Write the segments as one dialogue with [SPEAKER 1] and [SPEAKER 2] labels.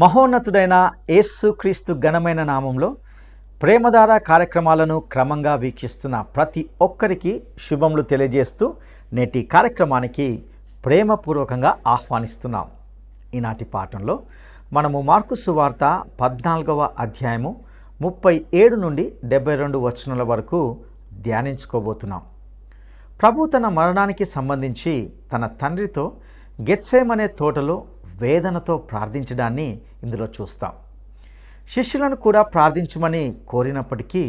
[SPEAKER 1] మహోన్నతుడైన యేసుక్రీస్తు ఘనమైన నామంలో ప్రేమధార కార్యక్రమాలను క్రమంగా వీక్షిస్తున్న ప్రతి ఒక్కరికి శుభములు తెలియజేస్తూ నేటి కార్యక్రమానికి ప్రేమపూర్వకంగా ఆహ్వానిస్తున్నాం. ఈనాటి పాఠంలో మనము మార్కు సువార్త 14వ అధ్యాయము 37 నుండి 72 వచనాల వరకు ధ్యానించుకోబోతున్నాం. ప్రభు తన మరణానికి సంబంధించి తన తండ్రితో గెత్సేమనే తోటలో వేదనతో ప్రార్థించడాన్ని ఇందులో చూస్తాం. శిష్యులను కూడా ప్రార్థించమని కోరినప్పటికీ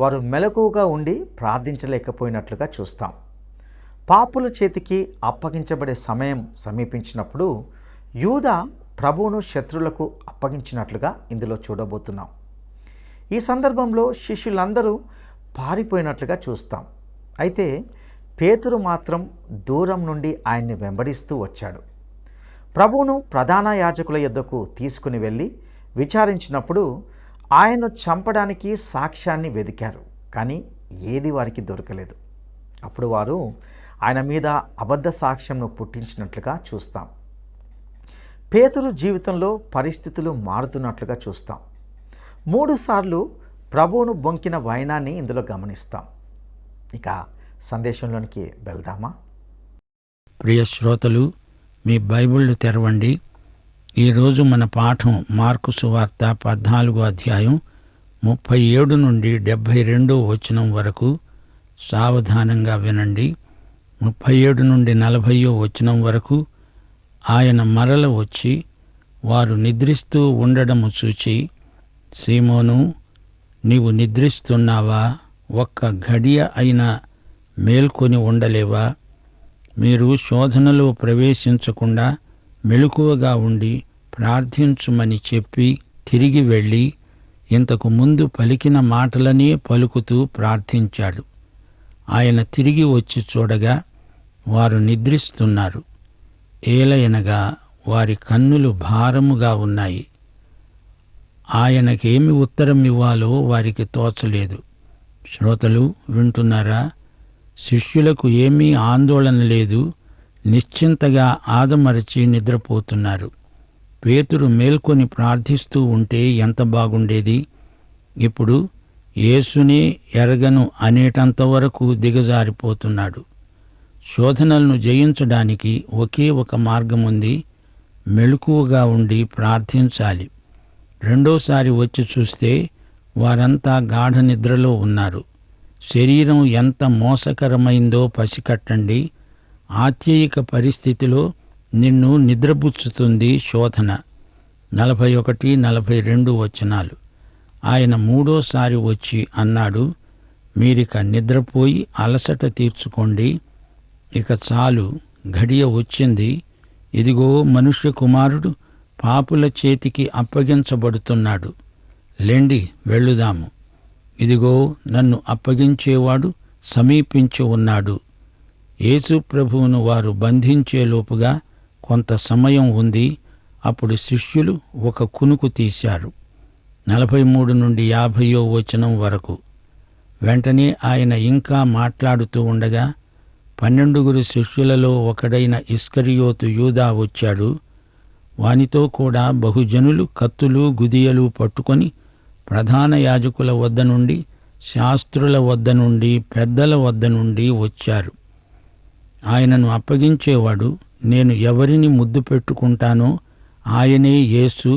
[SPEAKER 1] వారు మెలకువగా ఉండి ప్రార్థించలేకపోయినట్లుగా చూస్తాం. పాపుల చేతికి అప్పగించబడే సమయం సమీపించినప్పుడు యూదా ప్రభువును శత్రువులకు అప్పగించినట్లుగా ఇందులో చూడబోతున్నాం. ఈ సందర్భంలో శిష్యులందరూ పారిపోయినట్లుగా చూస్తాం. అయితే పేతురు మాత్రం దూరం నుండి ఆయన్ని వెంబడిస్తూ వచ్చాడు. ప్రభువును ప్రధాన యాజకుల యొద్దకు తీసుకుని వెళ్ళి విచారించినప్పుడు ఆయన్ను చంపడానికి సాక్ష్యాన్ని వెదికారు, కానీ ఏది వారికి దొరకలేదు. అప్పుడు వారు ఆయన మీద అబద్ధ సాక్ష్యంను పుట్టించినట్లుగా చూస్తాం. పేతురు జీవితంలో పరిస్థితులు మారుతున్నట్లుగా చూస్తాం. 3 సార్లు ప్రభువును బొంకిన వైనాన్ని ఇందులో గమనిస్తాం. ఇక సందేశంలోనికి వెళ్దామా?
[SPEAKER 2] ప్రియ శ్రోతలు, మీ బైబిళ్ళు తెరవండి. ఈరోజు మన పాఠం మార్కు సువార్త 14వ అధ్యాయం 37 నుండి 72 వచనం వరకు. సావధానంగా వినండి. 37 నుండి 40 వచనం వరకు. ఆయన మరల వచ్చి వారు నిద్రిస్తూ ఉండడము చూచి, సీమోను, నీవు నిద్రిస్తున్నావా? ఒక్క ఘడియ అయినా మేల్కొని ఉండలేవా? మీరు శోధనలో ప్రవేశించకుండా మెలకువగా ఉండి ప్రార్థించుమని చెప్పి తిరిగి వెళ్ళి ఇంతకు ముందు పలికిన మాటలనే పలుకుతూ ప్రార్థించాడు. ఆయన తిరిగి వచ్చి చూడగా వారు నిద్రిస్తున్నారు. ఏలయనగా వారి కన్నులు భారముగా ఉన్నాయి. ఆయనకేమి ఉత్తరం ఇవ్వాలో వారికి తోచలేదు. శ్రోతలు వింటున్నారా? శిష్యులకు ఏమీ ఆందోళన లేదు. నిశ్చింతగా ఆదమరచి నిద్రపోతున్నారు. పేతురు మేల్కొని ప్రార్థిస్తూ ఉంటే ఎంత బాగుండేది. ఇప్పుడు యేసునే ఎరగను అనేటంతవరకు దిగజారిపోతున్నాడు. శోధనలను జయించడానికి ఒకే ఒక మార్గముంది. మెలకువగా ఉండి ప్రార్థించాలి. రెండోసారి వచ్చి చూస్తే వారంతా గాఢ నిద్రలో ఉన్నారు. శరీరం ఎంత మోసకరమైందో పసికట్టండి. ఆత్యయిక పరిస్థితిలో నిన్ను నిద్రపుచ్చుతుంది శోధన. 41, 42 వచనాలు. ఆయన 3వసారి వచ్చి అన్నాడు, మీరిక నిద్రపోయి అలసట తీర్చుకోండి. ఇక చాలు, ఘడియ వచ్చింది. ఇదిగో మనుష్య కుమారుడు పాపుల చేతికి అప్పగించబడుతున్నాడు. లెండి, వెళ్ళుదాము. ఇదిగో నన్ను అప్పగించేవాడు సమీపించి ఉన్నాడు. యేసు ప్రభువును వారు బంధించేలోపుగా కొంత సమయం ఉంది. అప్పుడు శిష్యులు ఒక కునుకు తీశారు. 43 నుండి 50 వచనం వరకు. వెంటనే ఆయన ఇంకా మాట్లాడుతూ ఉండగా 12 శిష్యులలో ఒకడైన ఇస్కరియోతు యూదా వచ్చాడు. వానితో కూడా బహుజనులు కత్తులు గుదియలు పట్టుకొని ప్రధాన యాజకుల వద్ద నుండి, శాస్త్రుల వద్ద నుండి, పెద్దల వద్ద నుండి వచ్చారు. ఆయనను అప్పగించేవాడు నేను ఎవరిని ముద్దు పెట్టుకుంటానో ఆయనే యేసు,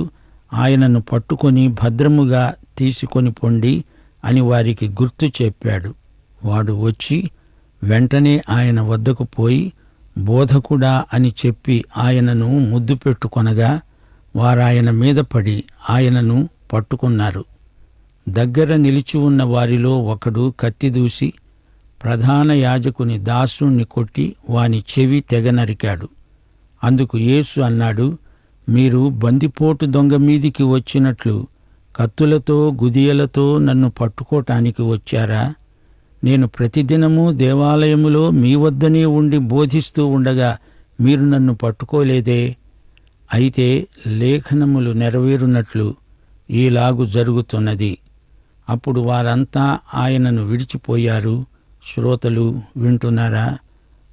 [SPEAKER 2] ఆయనను పట్టుకొని భద్రముగా తీసుకొని పొండి అని వారికి గుర్తు చెప్పాడు. వాడు వచ్చి వెంటనే ఆయన వద్దకు పోయి బోధకుడా అని చెప్పి ఆయనను ముద్దు పెట్టుకొనగా వారాయన మీద పడి ఆయనను పట్టుకున్నారు. దగ్గర నిలిచి ఉన్న వారిలో ఒకడు కత్తి దూసి ప్రధాన యాజకుని దాసుణ్ణి కొట్టి వాని చెవి తెగ నరికాడు. అందుకు యేసు అన్నాడు, మీరు బందిపోటు దొంగ మీదికి వచ్చినట్లు కత్తులతో గుదియలతో నన్ను పట్టుకోటానికి వచ్చారా? నేను ప్రతిదినము దేవాలయములో మీ వద్దనే ఉండి బోధిస్తూ ఉండగా మీరు నన్ను పట్టుకోలేదే? అయితే లేఖనములు నెరవేరునట్లు ఈలాగు జరుగుతున్నది. అప్పుడు వారంతా ఆయనను విడిచిపోయారు. శ్రోతలు వింటున్నారా?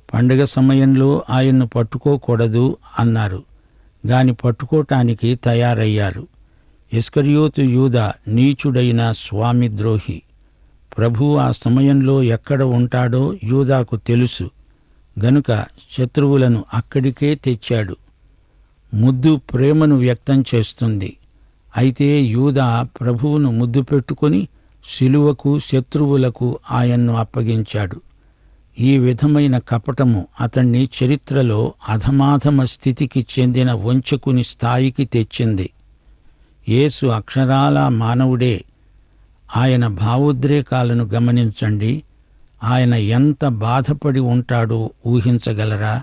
[SPEAKER 2] పండగ సమయంలో ఆయన్ను పట్టుకోకూడదు అన్నారు. గాని పట్టుకోటానికి తయారయ్యారు. ఇస్కరియోతు యూదా నీచుడైన స్వామిద్రోహి. ప్రభువు ఆ సమయంలో ఎక్కడ ఉంటాడో యూదాకు తెలుసు గనుక శత్రువులను అక్కడికే తెచ్చాడు. ముద్దు ప్రేమను వ్యక్తం చేస్తుంది. అయితే యూదా ప్రభువును ముద్దు పెట్టుకుని శిలువకు, శత్రువులకు ఆయన్ను అప్పగించాడు. ఈ విధమైన కపటము అతణ్ణి చరిత్రలో అధమాధమ స్థితికి చెందిన వంచకుని స్థాయికి తెచ్చింది. యేసు అక్షరాలా మానవుడే. ఆయన భావోద్రేకాలను గమనించండి. ఆయన ఎంత బాధపడి ఉంటాడో ఊహించగలరా?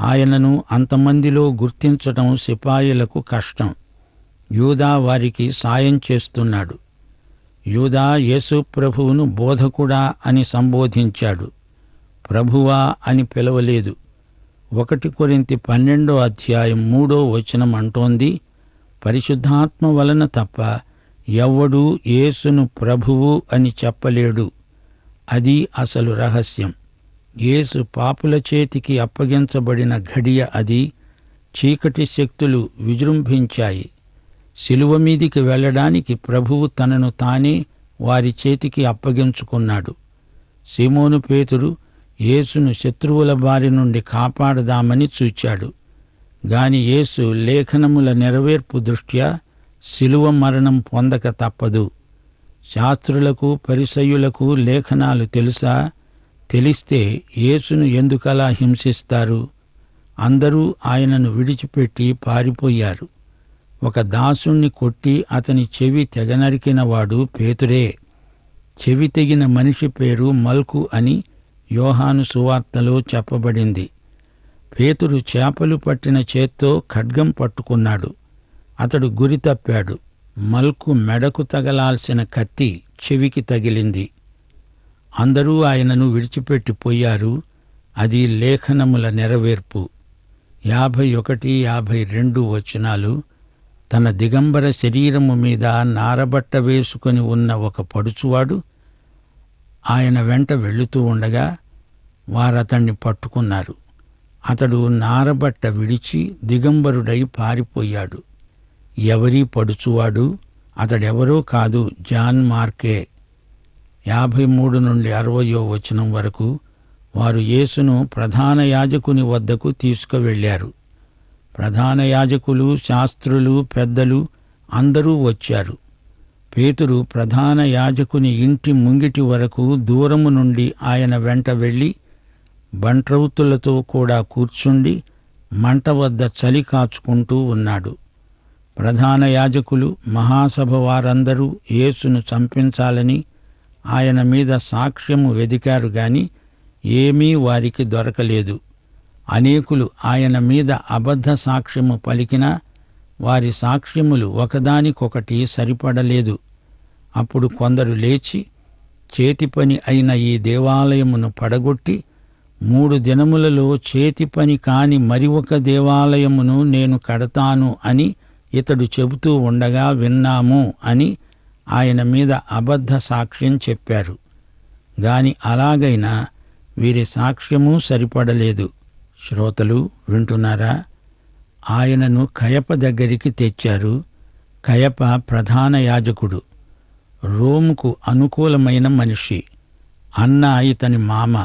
[SPEAKER 2] ఆయనను అంతమందిలో గుర్తించటం సిపాయిలకు కష్టం. యూదా వారికి సాయం చేస్తున్నాడు. యూదా యేసు ప్రభువును బోధకుడా అని సంబోధించాడు. ప్రభువా అని పిలవలేదు. 1 కొరింథీ 12:3 అంటోంది, పరిశుద్ధాత్మ వలన తప్ప ఎవ్వడూ యేసును ప్రభువు అని చెప్పలేడు. అది అసలు రహస్యం. యేసు పాపుల చేతికి అప్పగించబడిన ఘడియ అది. చీకటి శక్తులు విజృంభించాయి. శిలువ మీదికి వెళ్ళడానికి ప్రభువు తనను తానే వారి చేతికి అప్పగించుకున్నాడు. సీమోను పేతురు యేసును శత్రువుల బారి నుండి కాపాడదామని చూచాడు. గాని యేసు లేఖనముల నెరవేర్పు దృష్ట్యా శిలువ మరణం పొందక తప్పదు. శాస్త్రులకు, పరిసయ్యులకు లేఖనాలు తెలుసా? తెలిస్తే యేసును ఎందుకలా హింసిస్తారు? అందరూ ఆయనను విడిచిపెట్టి పారిపోయారు. ఒక దాసుణ్ణి కొట్టి అతని చెవి తెగనరికినవాడు పేతురే. చెవి తెగిన మనిషి పేరు మల్కు అని యోహాను సువార్తలో చెప్పబడింది. పేతురు చేపలు పట్టిన చేత్తో ఖడ్గం పట్టుకున్నాడు. అతడు గురి తప్పాడు. మల్కు మెడకు తగలాల్సిన కత్తి చెవికి తగిలింది. అందరూ ఆయనను విడిచిపెట్టిపోయారు. అది లేఖనముల నెరవేర్పు. 51-52 తన దిగంబర శరీరము మీద నారబట్ట వేసుకొని ఉన్న ఒక పడుచువాడు ఆయన వెంట వెళుతూ ఉండగా వారతణ్ణి పట్టుకున్నారు. అతడు నారబట్ట విడిచి దిగంబరుడై పారిపోయాడు. ఎవరీ పడుచువాడు? అతడెవరో కాదు, జాన్ మార్కే. 53-60 వరకు వారు యేసును ప్రధాన యాజకుని వద్దకు తీసుకువెళ్లారు. ప్రధాన యాజకులు, శాస్త్రులు, పెద్దలు అందరూ వచ్చారు. పేతురు ప్రధాన యాజకుని ఇంటి ముంగిటి వరకు దూరము నుండి ఆయన వెంట వెళ్ళి బంట్రౌతులతో కూడా కూర్చుండి మంట వద్ద చలి కాచుకుంటూ ఉన్నాడు. ప్రధాన యాజకులు, మహాసభ వారందరూ యేసును చంపించాలని ఆయన మీద సాక్ష్యము వెదికారు గాని ఏమీ వారికి దొరకలేదు. అనేకులు ఆయన మీద అబద్ధ సాక్ష్యము పలికినా వారి సాక్ష్యములు ఒకదానికొకటి సరిపడలేదు. అప్పుడు కొందరు లేచి, చేతి పని అయిన ఈ దేవాలయమును పడగొట్టి 3 దినములలో చేతి పని కాని మరి ఒక దేవాలయమును నేను కడతాను అని ఇతడు చెబుతూ ఉండగా విన్నాము అని ఆయన మీద అబద్ధ సాక్ష్యం చెప్పారు. గాని అలాగైనా వీరి సాక్ష్యము సరిపడలేదు. శ్రోతలు వింటున్నారా? ఆయనను కయప దగ్గరికి తెచ్చారు. కయప ప్రధాన యాజకుడు, రోముకు అనుకూలమైన మనిషి. అన్న ఇతని మామ.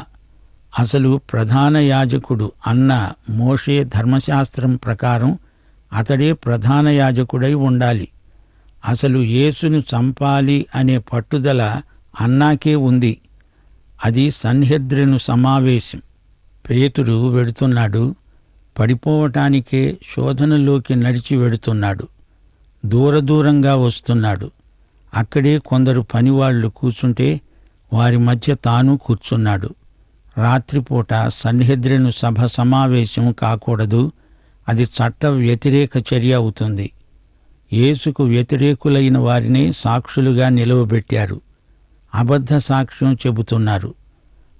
[SPEAKER 2] అసలు ప్రధాన యాజకుడు అన్న మోషే ధర్మశాస్త్రం ప్రకారం అతడే ప్రధాన యాజకుడై ఉండాలి. అసలు యేసును చంపాలి అనే పట్టుదల అన్నాకే ఉంది. అది సన్హెద్రిను సమావేశం. పేతురు వెడుతున్నాడు. పడిపోవటానికే శోధనలోకి నడిచి వెడుతున్నాడు. దూరంగా వస్తున్నాడు. అక్కడే కొందరు పనివాళ్లు కూర్చుంటే వారి మధ్య తాను కూర్చున్నాడు. రాత్రిపూట సన్హెద్రిను సభ సమావేశం కాకూడదు. అది చట్ట వ్యతిరేక చర్య అవుతుంది. యేసుకు వ్యతిరేకులైన వారినే సాక్షులుగా నిలవబెట్టారు. అబద్ధ సాక్ష్యం చెబుతున్నారు.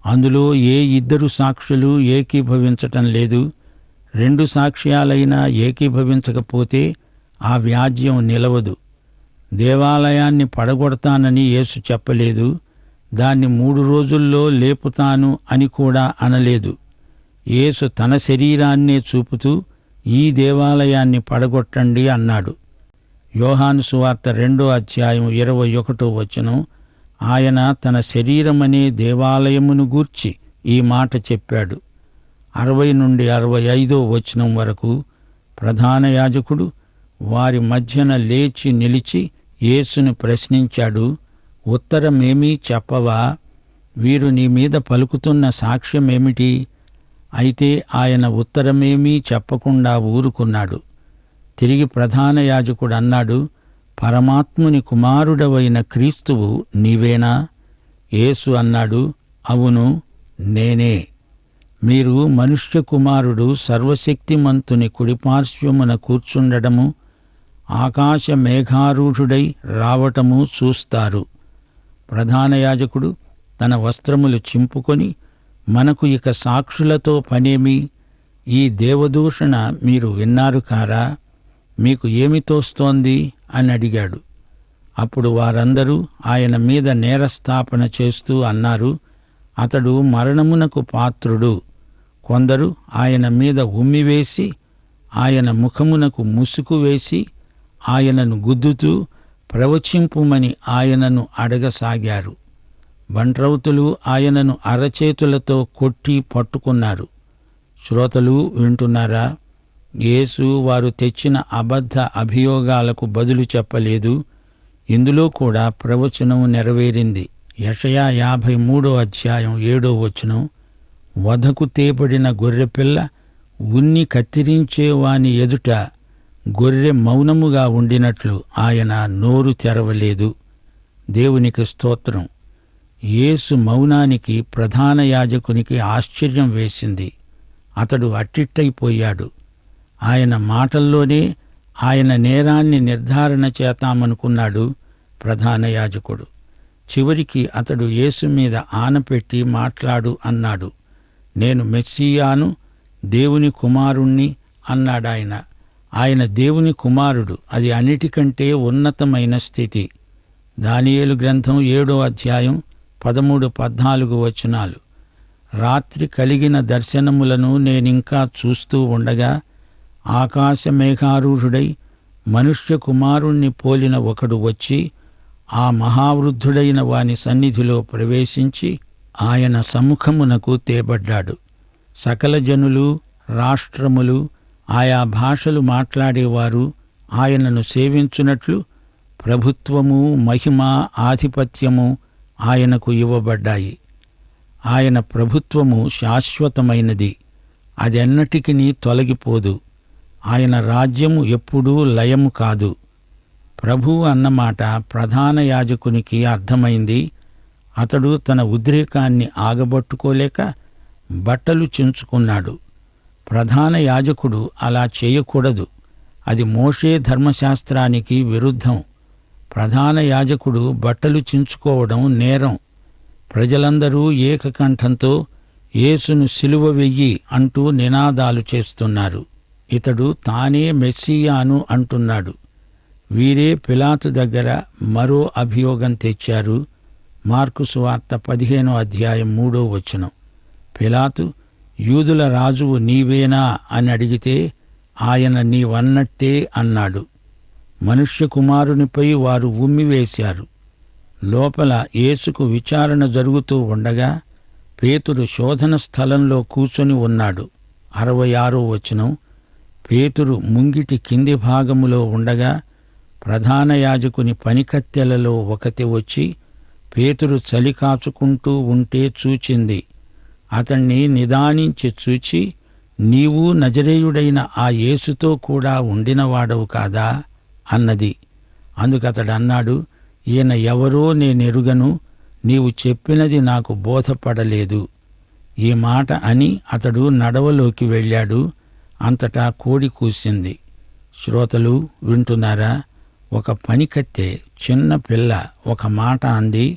[SPEAKER 2] అందులో ఏ 2 సాక్షులు ఏకీభవించటం లేదు. 2 సాక్ష్యాలైనా ఏకీభవించకపోతే ఆ వ్యాజ్యం నిలవదు. దేవాలయాన్ని పడగొడతానని యేసు చెప్పలేదు. దాన్ని 3 రోజుల్లో లేపుతాను అని కూడా అనలేదు. యేసు తన శరీరాన్నే చూపుతూ ఈ దేవాలయాన్ని పడగొట్టండి అన్నాడు. యోహాను సువార్త 2:21 ఆయన తన శరీరమనే దేవాలయమును గూర్చి ఈ మాట చెప్పాడు. 60-65 వరకు ప్రధాన యాజకుడు వారి మధ్యన లేచి నిలిచి యేసును ప్రశ్నించాడు, ఉత్తరమేమీ చెప్పవా? వీరు నీ మీద పలుకుతున్న సాక్ష్యమేమిటి? అయితే ఆయన ఉత్తరమేమీ చెప్పకుండా ఊరుకున్నాడు. తిరిగి ప్రధాన యాజకుడు అన్నాడు, పరమాత్ముని కుమారుడవైన క్రీస్తువు నీవేనా? యేసు అన్నాడు, అవును, నేనే. మీరు మనుష్య కుమారుడు సర్వశక్తిమంతుని కుడిపార్శ్వమున కూర్చుండడము, ఆకాశ మేఘారూఢుడై రావటము చూస్తారు. ప్రధాన యాజకుడు తన వస్త్రములు చింపుకొని, మనకు ఇక సాక్షులతో పనేమి? ఈ దేవదూషణ మీరు విన్నారు కారా? మీకు ఏమి తోస్తోంది అని అడిగాడు. అప్పుడు వారందరూ ఆయన మీద నేరస్థాపన చేస్తూ అన్నారు, అతడు మరణమునకు పాత్రుడు. కొందరు ఆయన మీద ఉమ్మివేసి, ఆయన ముఖమునకు ముసుగు వేసి, ఆయనను గుద్దుతూ ప్రవచింపుమని ఆయనను అడగసాగారు. బంట్రౌతులు ఆయనను అరచేతులతో కొట్టి పట్టుకున్నారు. శ్రోతలు వింటున్నారా? యేసు వారు తెచ్చిన అబద్ధ అభియోగాలకు బదులు చెప్పలేదు. ఇందులో కూడా ప్రవచనం నెరవేరింది. యెషయా 53:7 వధకు తేబడిన గొర్రెపిల్ల ఉన్ని కత్తిరించేవాని ఎదుట గొర్రె మౌనముగా ఉండినట్లు ఆయన నోరు తెరవలేదు. దేవునికి స్తోత్రం. యేసు మౌనానికి ప్రధాన యాజకునికి ఆశ్చర్యం వేసింది. అతడు అట్టిట్టయిపోయాడు. ఆయన మాటల్లోనే ఆయన నేరాన్ని నిర్ధారణ చేతామనుకున్నాడు ప్రధాన యాజకుడు. చివరికి అతడు యేసు మీద ఆనపెట్టి మాట్లాడు అన్నాడు. నేను మెస్సీయాను, దేవుని కుమారుణ్ణి అన్నాడాయన. ఆయన దేవుని కుమారుడు, అది అన్నిటికంటే ఉన్నతమైన స్థితి. దానియేలు గ్రంథం 7:13-14 రాత్రి కలిగిన దర్శనములను నేనింకా చూస్తూ ఉండగా ఆకాశ మేఘారూఢుడై మనుష్య కుమారుణ్ణి పోలిన ఒకడు వచ్చి ఆ మహావృద్ధుడైన వాని సన్నిధిలో ప్రవేశించి ఆయన సముఖమునకు తేబడ్డాడు. సకల జనులు, రాష్ట్రములు, ఆయా భాషలు మాట్లాడేవారు ఆయనను సేవించున్నట్లు ప్రభుత్వము, మహిమ, ఆధిపత్యము ఆయనకు ఇవ్వబడ్డాయి. ఆయన ప్రభుత్వము శాశ్వతమైనది, అదెన్నటికినీ తొలగిపోదు. ఆయన రాజ్యము ఎప్పుడూ లయము కాదు. ప్రభువు అన్నమాట ప్రధాన యాజకునికి అర్థమైంది. అతడు తన ఉద్రేకాన్ని ఆగబట్టుకోలేక బట్టలు చించుకున్నాడు. ప్రధాన యాజకుడు అలా చేయకూడదు. అది మోషే ధర్మశాస్త్రానికి విరుద్ధం. ప్రధాన యాజకుడు బట్టలు చించుకోవడం నేరం. ప్రజలందరూ ఏకకంఠంతో యేసును సిలువ వెయ్యి అంటూ నినాదాలు చేస్తున్నారు. ఇతడు తానే మెస్సీయాను అంటున్నాడు. వీరే పిలాతు దగ్గర మరో అభియోగం తెచ్చారు. మార్కు సువార్త 15:3 పిలాతు, యూదుల రాజువు నీవేనా అని అడిగితే ఆయన నీవన్నట్టే అన్నాడు. మనుష్య కుమారునిపై వారు ఉమ్మివేశారు. లోపల యేసుకు విచారణ జరుగుతూ ఉండగా పేతురు శోధన స్థలంలో కూర్చొని ఉన్నాడు. 66 పేతురు ముంగిటి కింది భాగములో ఉండగా ప్రధాన యాజకుని పనికత్తెలలో ఒకతి వచ్చి పేతురు చలి కాచుకుంటూ ఉంటే చూచింది. అతణ్ణి నిదానించి చూచి, నీవు నజరేయుడైన ఆ యేసుతో కూడా ఉండినవాడవు కాదా అన్నది. అందుకతడన్నాడు, ఈయన ఎవరో నేనెరుగను, నీవు చెప్పినది నాకు బోధపడలేదు. ఈ మాట అని అతడు నడవలోకి వెళ్ళాడు. అంతటా కోడి కూసింది. శ్రోతలు వింటున్నారా? ఒక పనికత్తె, చిన్న పిల్ల ఒక మాట అంది.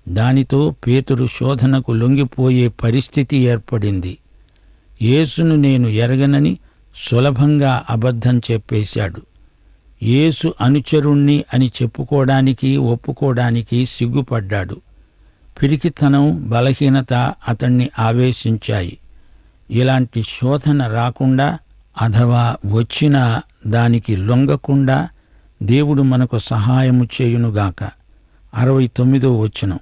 [SPEAKER 2] దానితో పేతురు శోధనకు లొంగిపోయే పరిస్థితి ఏర్పడింది. యేసును నేను ఎరగనని సులభంగా అబద్ధం చెప్పేశాడు. యేసు అనుచరుణ్ణి అని చెప్పుకోవడానికి, ఒప్పుకోవడానికి సిగ్గుపడ్డాడు. పిరికితనం, బలహీనత అతణ్ణి ఆవేశించాయి. ఇలాంటి శోధన రాకుండా అథవా వచ్చినా దానికి లొంగకుండా దేవుడు మనకు సహాయము చేయునుగాక. 69వ వచనం.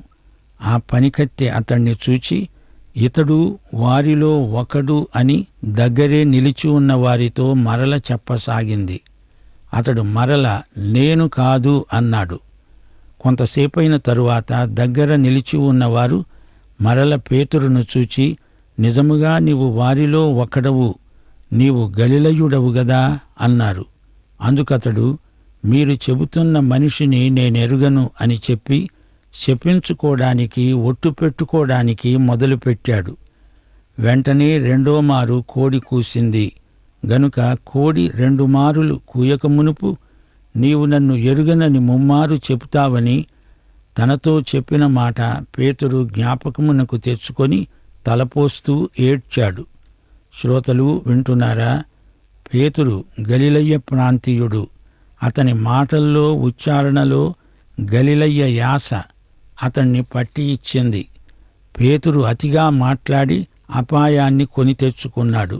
[SPEAKER 2] ఆ పనికత్తె అతణ్ణి చూచి, ఇతడు వారిలో ఒకడు అని దగ్గరే నిలిచి ఉన్న వారితో మరల చెప్పసాగింది. అతడు మరల నేను కాదు అన్నాడు. కొంతసేపైన తరువాత దగ్గర నిలిచి ఉన్నవారు మరల పేతురును చూచి, నిజముగా నీవు వారిలో ఒకడవు, నీవు గలిలయుడవు గదా అన్నారు. అందుకతడు, మీరు చెబుతున్న మనిషిని నేనెరుగను అని చెప్పి శపించుకోవడానికి ఒట్టు పెట్టుకోవడానికి మొదలుపెట్టాడు. వెంటనే రెండో మారు కోడి కూసింది గనుక కోడి 2 మారులు కూయక మునుపు నీవు నన్ను ఎరుగనని ముమ్మారు చెబుతావని తనతో చెప్పిన మాట పేతురు జ్ఞాపకమునకు తెచ్చుకొని తలపోస్తూ ఏడ్చాడు. శ్రోతలు వింటున్నారా? పేతురు గలిలయ ప్రాంతీయుడు. అతని మాటల్లో, ఉచ్చారణలో గలిలయ యాస అతణ్ణి పట్టి ఇచ్చింది. పేతురు అతిగా మాట్లాడి అపాయాన్ని కొని తెచ్చుకున్నాడు.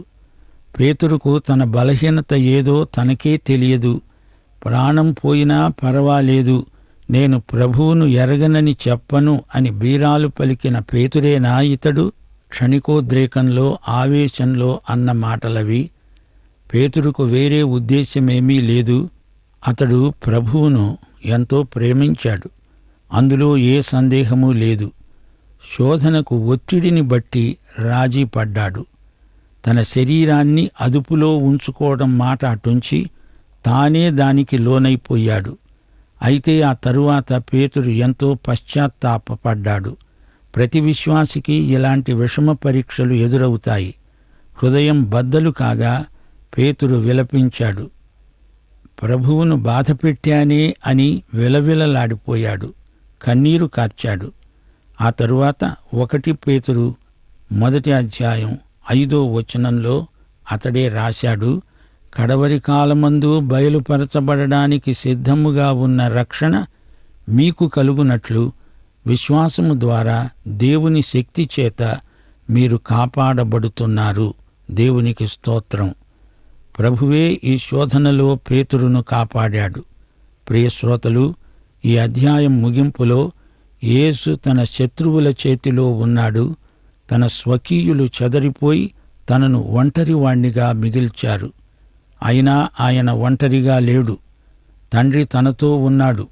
[SPEAKER 2] పేతురుకు తన బలహీనత ఏదో తనకే తెలియదు. ప్రాణం పోయినా పర్వాలేదు, నేను ప్రభువును ఎరగనని చెప్పను అని బీరాలు పలికిన పేతురేనా ఇతడు? క్షణికోద్రేకంలో, ఆవేశంలో అన్న మాటలవి. పేతురుకు వేరే ఉద్దేశ్యమేమీ లేదు. అతడు ప్రభువును ఎంతో ప్రేమించాడు. అందులో ఏ సందేహమూ లేదు. శోధనకు ఒత్తిడిని బట్టి రాజీ పడ్డాడు. తన శరీరాన్ని అదుపులో ఉంచుకోవడం మాట అటుంచి తానే దానికి లోనైపోయాడు. అయితే ఆ తరువాత పేతురు ఎంతో పశ్చాత్తాపపడ్డాడు. ప్రతి విశ్వాసికి ఇలాంటి విషమ పరీక్షలు ఎదురవుతాయి. హృదయం బద్దలు కాగా పేతురు విలపించాడు. ప్రభువును బాధపెట్టానే అని విలవిలలాడిపోయాడు. కన్నీరు కార్చాడు. ఆ తరువాత 1 పేతురు 1:5 వచనంలో అతడే రాశాడు, కడవరి కాలమందు బయలుపరచబడడానికి సిద్ధముగా ఉన్న రక్షణ మీకు కలుగునట్లు విశ్వాసము ద్వారా దేవుని శక్తి చేత మీరు కాపాడబడుతున్నారు. దేవునికి స్తోత్రం. ప్రభువే ఈ శోధనలో పేతురును కాపాడాడు. ప్రియశ్రోతలు, ఈ అధ్యాయం ముగింపులో యేసు తన శత్రువుల చేతిలో ఉన్నాడు. తన స్వకీయులు చెదరిపోయి తనను ఒంటరివాణ్ణిగా మిగిల్చారు. అయినా ఆయన ఒంటరిగా లేడు. తండ్రి తనతో ఉన్నాడు.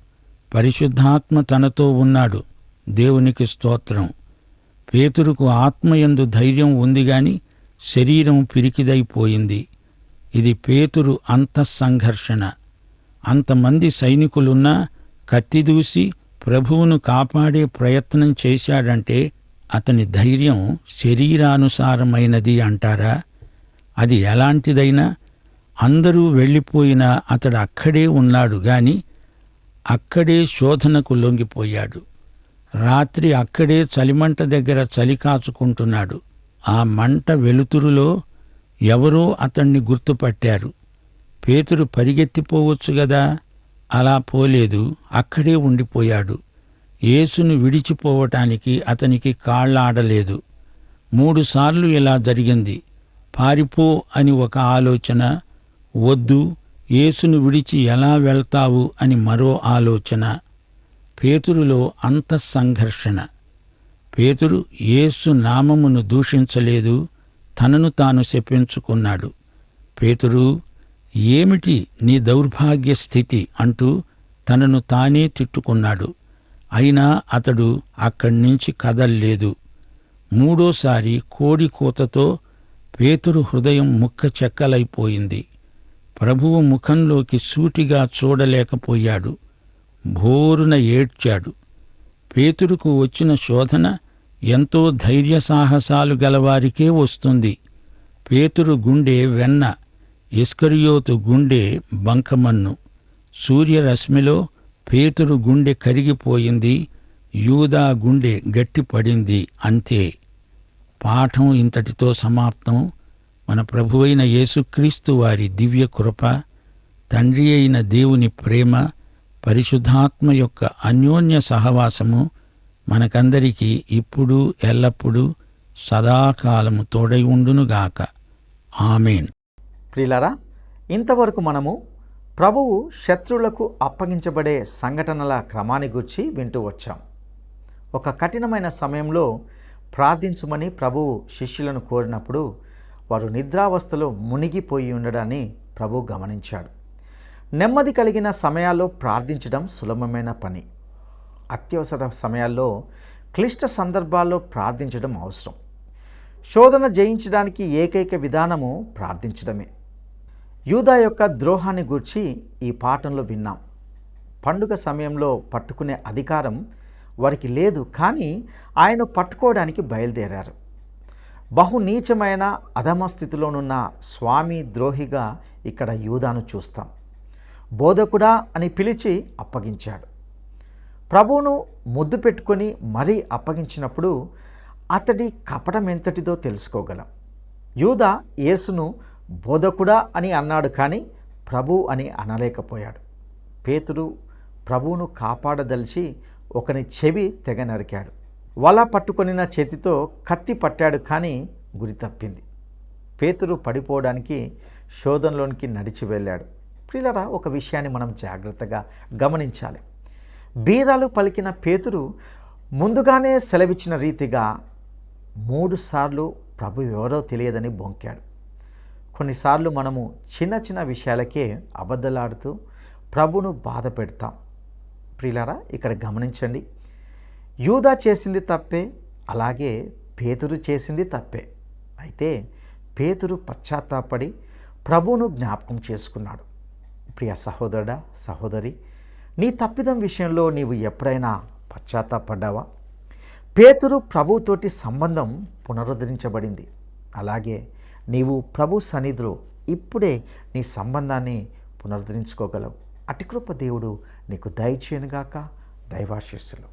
[SPEAKER 2] పరిశుద్ధాత్మ తనతో ఉన్నాడు. దేవునికి స్తోత్రం. పేతురుకు ఆత్మయందు ధైర్యం ఉంది గాని శరీరం పిరికిదైపోయింది. ఇది పేతురు అంతఃసంఘర్షణ. అంతమంది సైనికులున్నా కత్తిదూసి ప్రభువును కాపాడే ప్రయత్నం చేశాడంటే అతని ధైర్యం శరీరానుసారమైనది అంటారా? అది ఎలాంటిదైనా అందరూ వెళ్ళిపోయినా అతడు అక్కడే ఉన్నాడు గాని అక్కడే శోధనకు లొంగిపోయాడు. రాత్రి అక్కడే చలిమంట దగ్గర చలి కాచుకుంటున్నాడు. ఆ మంట వెలుతురులో ఎవరో అతణ్ణి గుర్తుపట్టారు. పేతురు పరిగెత్తిపోవచ్చు గదా, అలా పోలేదు. అక్కడే ఉండిపోయాడు. యేసును విడిచిపోవటానికి అతనికి కాళ్లాడలేదు. 3 సార్లు ఇలా జరిగింది. పారిపో అని ఒక ఆలోచన, వద్దు యేసును విడిచి ఎలా వెళ్తావు అని మరో ఆలోచన. పేతురులో అంతఃసంఘర్షణ. పేతురు యేసు నామమును దూషించలేదు, తనను తాను శపించుకున్నాడు. పేతురు, ఏమిటి నీ దౌర్భాగ్య స్థితి అంటూ తనను తానే తిట్టుకున్నాడు. అయినా అతడు అక్కడ్నుంచి కదల్లేదు. 3ఓసారి కోడి కూతతో పేతురు హృదయం ముక్కచెక్కలైపోయింది. ప్రభువు ముఖంలోకి సూటిగా చూడలేకపోయాడు. భోరున ఏడ్చాడు. పేతురుకు వచ్చిన శోధన ఎంతో ధైర్యసాహసాలు గలవారికే వస్తుంది. పేతురు గుండె వెన్న, ఇస్కరియోతు గుండె బంకమన్ను. సూర్యరశ్మిలో పేతురు గుండె కరిగిపోయింది, యూదా గుండె గట్టిపడింది. అంతే. పాఠం ఇంతటితో సమాప్తం. మన ప్రభువైన యేసుక్రీస్తు వారి దివ్య కృప, తండ్రి అయిన దేవుని ప్రేమ, పరిశుద్ధాత్మ యొక్క అన్యోన్య సహవాసము మనకందరికీ ఇప్పుడు ఎల్లప్పుడూ సదాకాలము తోడై ఉండునుగాక. ఆమేన్.
[SPEAKER 1] ప్రియులారా, ఇంతవరకు మనము ప్రభువు శత్రువులకు అప్పగించబడే సంఘటనల క్రమాన్ని గురించి వింటూ వచ్చాం. ఒక కఠినమైన సమయంలో ప్రార్థించమని ప్రభువు శిష్యులను కోరినప్పుడు వారు నిద్రావస్థలో మునిగిపోయి ఉండడాన్ని ప్రభువు గమనించాడు. నెమ్మది కలిగిన సమయాల్లో ప్రార్థించడం సులభమైన పని. అత్యవసర సమయాల్లో, క్లిష్ట సందర్భాల్లో ప్రార్థించడం అవసరం. శోధన జయించడానికి ఏకైక విధానము ప్రార్థించడమే. యూదా యొక్క ద్రోహాన్ని గూర్చి ఈ పాఠంలో విన్నాం. పండుగ సమయంలో పట్టుకునే అధికారం వారికి లేదు, కానీ ఆయన పట్టుకోవడానికి బయలుదేరారు. బహు నీచమైన అధమ స్థితిలోనున్న స్వామి ద్రోహిగా ఇక్కడ యూదాను చూస్తాం. బోధకుడా అని పిలిచి అప్పగించాడు. ప్రభువును ముద్దు పెట్టుకొని మరీ అప్పగించినప్పుడు అతడి కపటం ఎంతటిదో తెలుసుకోగలం. యూదా యేసును బోధకుడా అని అన్నాడు, కానీ ప్రభు అని అనలేకపోయాడు. పేతురు ప్రభువును కాపాడదలిచి ఒకని చెవి తెగ నరికాడు. వల పట్టుకొనిన చేతితో కత్తి పట్టాడు, కానీ గురి తప్పింది. పేతురు పడిపోవడానికి శోధనలోనికి నడిచి వెళ్ళాడు. ప్రియులారా, ఒక విషయాన్ని మనం జాగ్రత్తగా గమనించాలి. బీరాలు పలికిన పేతురు ముందుగానే సెలవిచ్చిన రీతిగా 3 సార్లు ప్రభు ఎవరో తెలియదని బొంకాడు. కొన్నిసార్లు మనము చిన్న చిన్న విషయాలకే అబద్ధలాడుతూ ప్రభును బాధ పెడతాం. ప్రియులారా, ఇక్కడ గమనించండి. యూదా చేసింది తప్పే, అలాగే పేతురు చేసింది తప్పే. అయితే పేతురు పశ్చాత్తాపడి ప్రభువును జ్ఞాపకం చేసుకున్నాడు. ప్రియ సహోదరుడా, సహోదరి, నీ తప్పిదం విషయంలో నీవు ఎప్పుడైనా పశ్చాత్తాపడ్డావా? పేతురు ప్రభువుతోటి సంబంధం పునరుద్ధరించబడింది. అలాగే నీవు ప్రభు సన్నిధిలో ఇప్పుడే నీ సంబంధాన్ని పునరుద్ధరించుకోగలవు. అటి కృప దేవుడు నీకు దయచేయునుగాక. దైవాశీస్సులు.